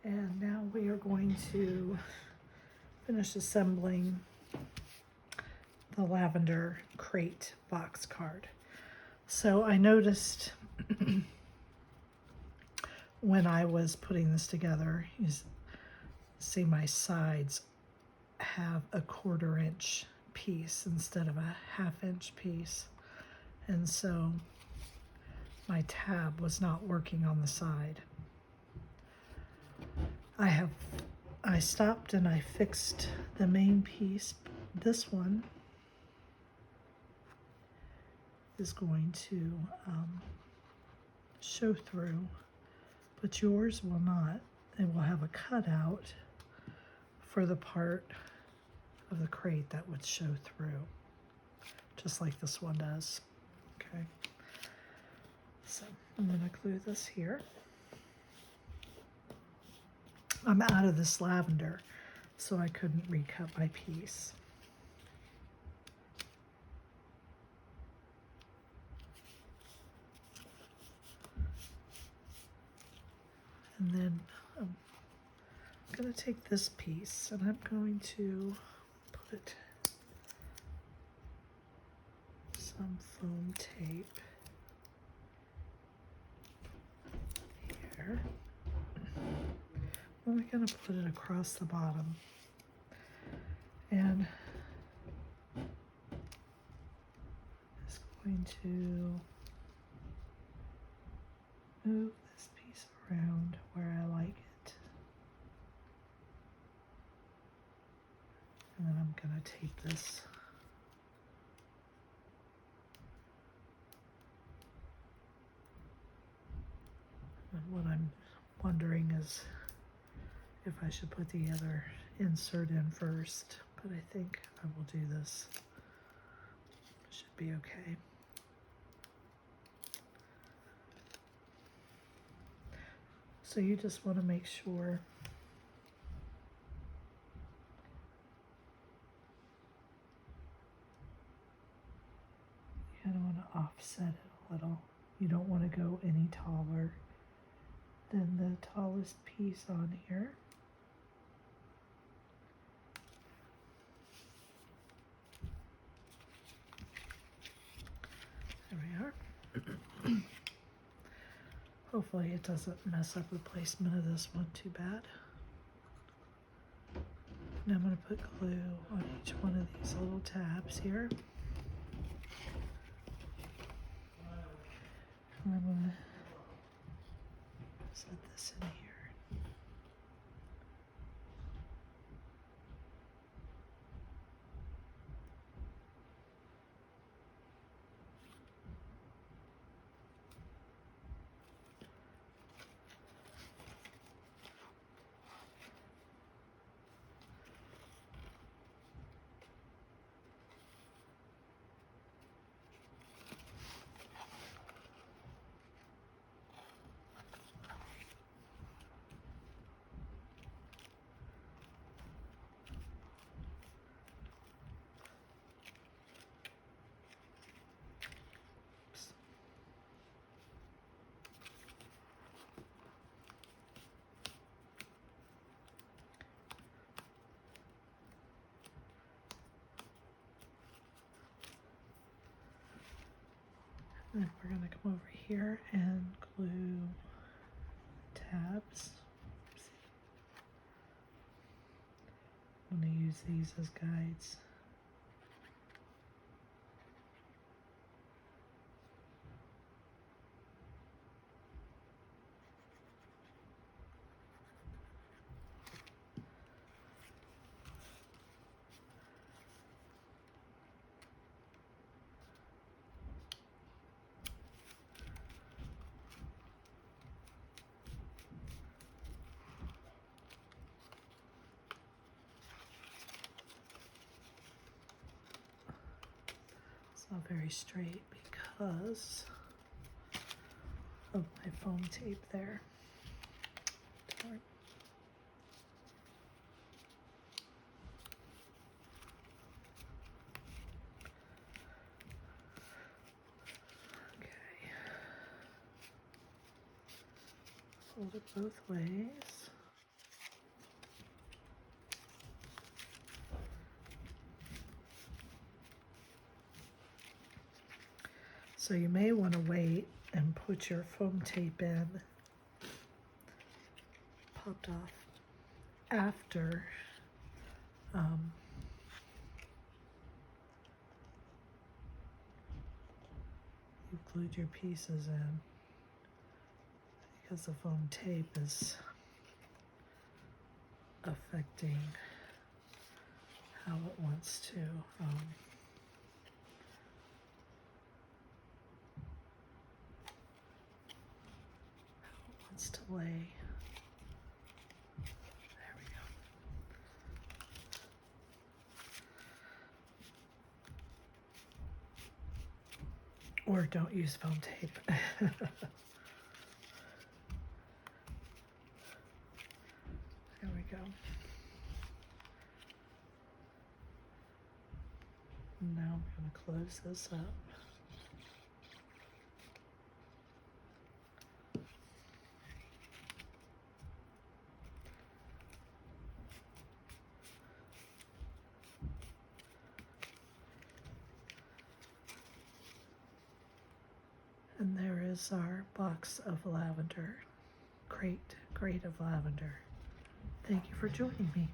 And now we are going to finish assembling the Lavender crate box card. So I noticed when I was putting this together, you see my sides have a 1/4 inch piece instead of a 1/2 inch piece. And so my tab was not working on the side. I stopped and I fixed the main piece. This one is going to show through, but yours will not. It will have a cutout for the part of the crate that would show through, just like this one does. Okay, so I'm going to glue this here. I'm out of this lavender, so I couldn't recut my piece. And then I'm going to take this piece and I'm going to put some foam tape here. We're going to put it across the bottom. And it's going to move this piece around where I like it. And then I'm going to tape this. And what I'm wondering is if I should put the other insert in first, but I think I will do this. Should be okay. So you just want to make sure you kind of want to offset it a little. You don't want to go any taller than the tallest piece on here. There we are. Hopefully it doesn't mess up the placement of this one too bad. Now I'm going to put glue on each one of these little tabs here. And I'm going to set this in here. Then we're going to come over here and glue tabs. Oops. I'm going to use these as guides. Not very straight because of my foam tape there. Darn. Okay. Fold it both ways. So you may want to wait and put your foam tape in, popped off, after you glued your pieces in, because the foam tape is affecting how it wants to lay. There we go. Or don't use foam tape. There we go. Now I'm going to close this up. And there is our box of lavender, crate of lavender. Thank you for joining me.